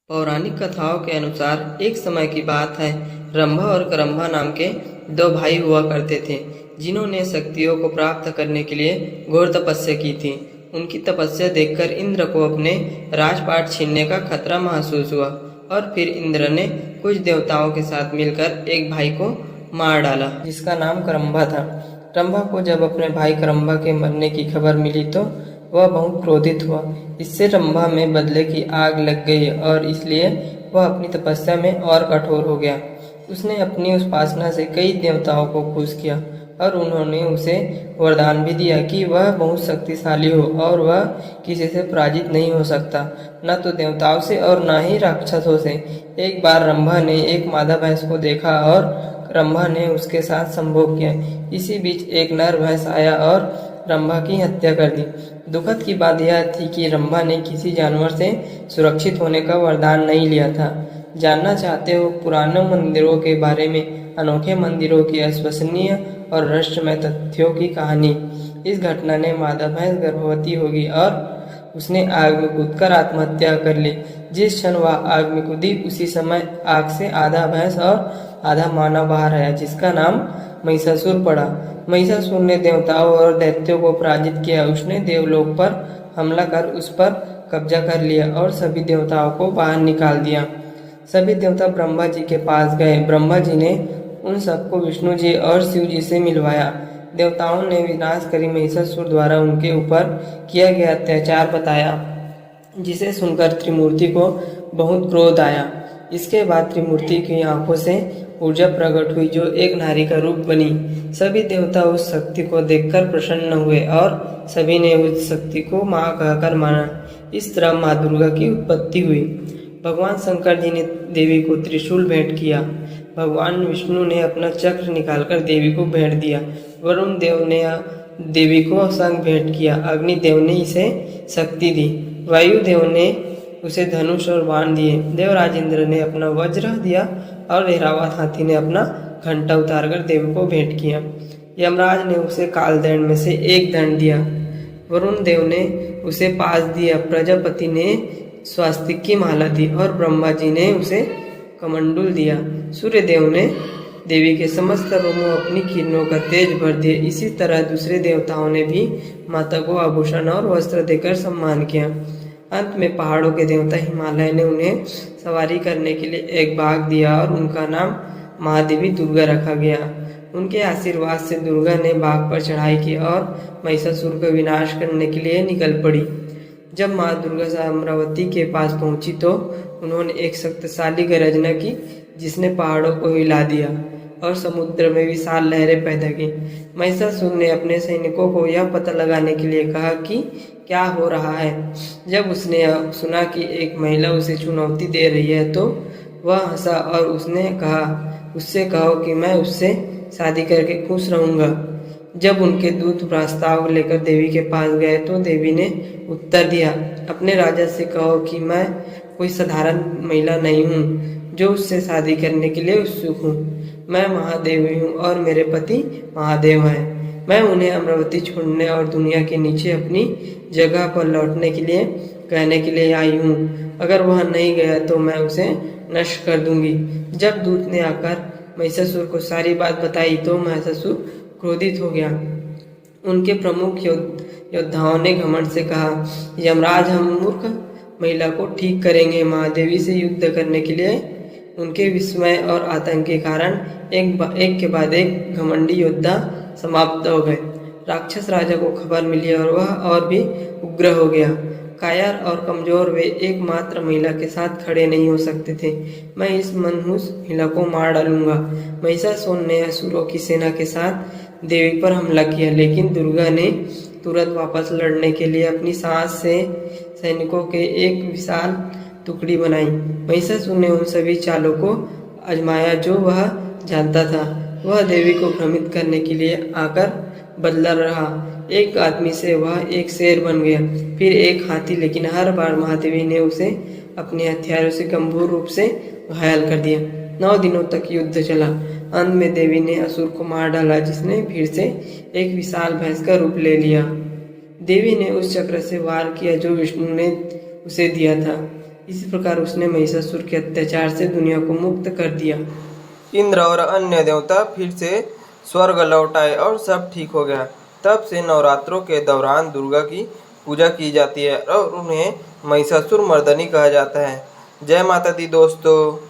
पौराणिक कथाओं के अनुसार एक समय की बात है। रंभा और करम्भा नाम के दो भाई हुआ करते थे, जिन्होंने शक्तियों को प्राप्त करने के लिए घोर तपस्या की थी। उनकी तपस्या देखकर इंद्र को अपने राजपाट छीनने का खतरा महसूस हुआ और फिर इंद्र ने कुछ देवताओं के साथ मिलकर एक भाई को मार डाला, जिसका नाम करम्भा था। रंभा को जब अपने भाई करम्भा के मरने की खबर मिली तो वह बहुत क्रोधित हुआ। इससे रंभा में बदले की आग लग गई और इसलिए वह अपनी तपस्या में और कठोर हो गया। उसने अपनी उस उपासना से कई देवताओं को खुश किया और उन्होंने उसे वरदान भी दिया कि वह बहुत शक्तिशाली हो और वह किसी से पराजित नहीं हो सकता, न तो देवताओं से और न ही राक्षसों से। एक बार रंभा ने एक मादा भैंस को देखा और रंभा ने उसके साथ संभोग किया। इसी बीच एक नर भैंस आया और रंभा की हत्या कर दी। दुखद की बात यह थी कि रंभा ने किसी जानवर से सुरक्षित होने का वरदान नहीं लिया था। जानना चाहते हो पुराने मंदिरों के बारे में, अनोखे मंदिरों की अविश्वसनीय और रहस्यमय तथ्यों की कहानी। इस घटना ने मादा भैंस गर्भवती होगी और उसने आग में कूदकर आत्महत्या कर ली। जिस क्षण वह आग में कूदी उसी समय आग से आधा भैंस और आधा मानव बाहर आया, जिसका नाम महिषासुर पड़ा। महिषासुर ने देवताओं और दैत्यों को पराजित किया। उसने देवलोक पर हमला कर उस पर कब्जा कर लिया और सभी देवताओं को बाहर निकाल दिया। सभी देवता ब्रह्मा जी के पास गए। ब्रह्मा जी ने उन सबको विष्णु जी और शिव जी से मिलवाया। देवताओं ने विनाशकारी महिषासुर द्वारा उनके ऊपर किया गया अत्याचार बताया, जिसे सुनकर त्रिमूर्ति को बहुत क्रोध आया। इसके बाद त्रिमूर्ति की आंखों से ऊर्जा प्रकट हुई, जो एक नारी का रूप बनी। सभी देवता उस शक्ति को देखकर प्रसन्न हुए और सभी ने उस शक्ति को माँ कहकर माना। इस तरह माँ दुर्गा की उत्पत्ति हुई। भगवान शंकर जी ने देवी को त्रिशूल भेंट किया। भगवान विष्णु ने अपना चक्र निकालकर देवी को भेंट दिया। वरुण देव ने देवी को शंख भेंट किया। अग्निदेव ने इसे शक्ति दी। वायुदेव ने उसे धनुष और बाण दिए। देवराज इंद्र ने अपना वज्र दिया और ऐरावत हाथी ने अपना घंटा उतारकर देवी को भेंट किया। यमराज ने उसे कालदंड में से एक दंड दिया। वरुण देव ने उसे पास दिया। प्रजापति ने स्वास्तिक की माला दी और ब्रह्मा जी ने उसे कमंडल दिया। सूर्य देव ने देवी के समस्त रोमों अपनी किरणों का तेज भर दिए। इसी तरह दूसरे देवताओं ने भी माता को आभूषण और वस्त्र देकर सम्मान किया। अंत में पहाड़ों के देवता हिमालय ने उन्हें सवारी करने के लिए एक बाघ दिया और उनका नाम महादेवी दुर्गा रखा गया। उनके आशीर्वाद से दुर्गा ने बाघ पर चढ़ाई की और महिषासुर का विनाश करने के लिए निकल पड़ी। जब माँ दुर्गा अमरावती के पास पहुंची तो उन्होंने एक शक्तिशाली गर्जना की, जिसने पहाड़ों को हिला दिया और समुद्र में विशाल लहरें पैदा की। महिषासुर ने अपने सैनिकों को यह पता लगाने के लिए कहा कि क्या हो रहा है। जब उसने सुना कि एक महिला उसे चुनौती दे रही है तो वह हंसा और उससे कहो कि मैं उससे शादी करके खुश रहूंगा। जब उनके दूत प्रस्ताव लेकर देवी के पास गए तो देवी ने उत्तर दिया, अपने राजा से कहो कि मैं कोई साधारण महिला नहीं हूँ जो उससे शादी करने के लिए उत्सुक हूँ। मैं महादेवी हूँ और मेरे पति महादेव हैं। मैं उन्हें अमरावती छोड़ने और दुनिया के नीचे अपनी जगह पर लौटने के लिए कहने के लिए आई हूँ। अगर वह नहीं गया तो मैं उसे नष्ट कर दूंगी। जब दूत ने आकर महिषासुर को सारी बात बताई तो महिषासुर क्रोधित हो गया। उनके प्रमुख योद्धाओं ने घमंड से कहा, यमराज, हम मूर्ख महिला को ठीक करेंगे। महादेवी से युद्ध करने के लिए उनके विस्मय और आतंक के कारण एक के बाद एक घमंडी योद्धा समाप्त हो गए। राक्षस राजा को खबर मिली और वह और भी उग्र हो गया। कायर और कमजोर वे एकमात्र महिला के साथ खड़े नहीं हो सकते थे। मैं इस मनहूस महिला को मार डालूंगा। महिषासुर ने असुरों की सेना के साथ देवी पर हमला किया, लेकिन दुर्गा ने तुरंत वापस लड़ने के लिए अपनी सांस से सैनिकों के एक विशाल टुकड़ी बनाई। महिषासुर ने उन सभी चालों को आजमाया जो वह जानता था। वह देवी को भ्रमित करने के लिए आकर बदला रहा। एक आदमी से वह एक शेर बन गया, फिर एक हाथी, लेकिन हर बार महादेवी ने उसे अपने हथियारों से गंभीर रूप से घायल कर दिया। 9 दिनों तक युद्ध चला। अंत में देवी ने असुर को मार डाला, जिसने फिर से एक विशाल भैंस का रूप ले लिया। देवी ने उस चक्र से वार किया जो विष्णु ने उसे दिया था। इसी प्रकार उसने महिषासुर के अत्याचार से दुनिया को मुक्त कर दिया। इंद्र और अन्य देवता फिर से स्वर्ग लौट आए और सब ठीक हो गया। तब से नवरात्रों के दौरान दुर्गा की पूजा की जाती है और उन्हें महिषासुर मर्दनी कहा जाता है। जय माता दी दोस्तों।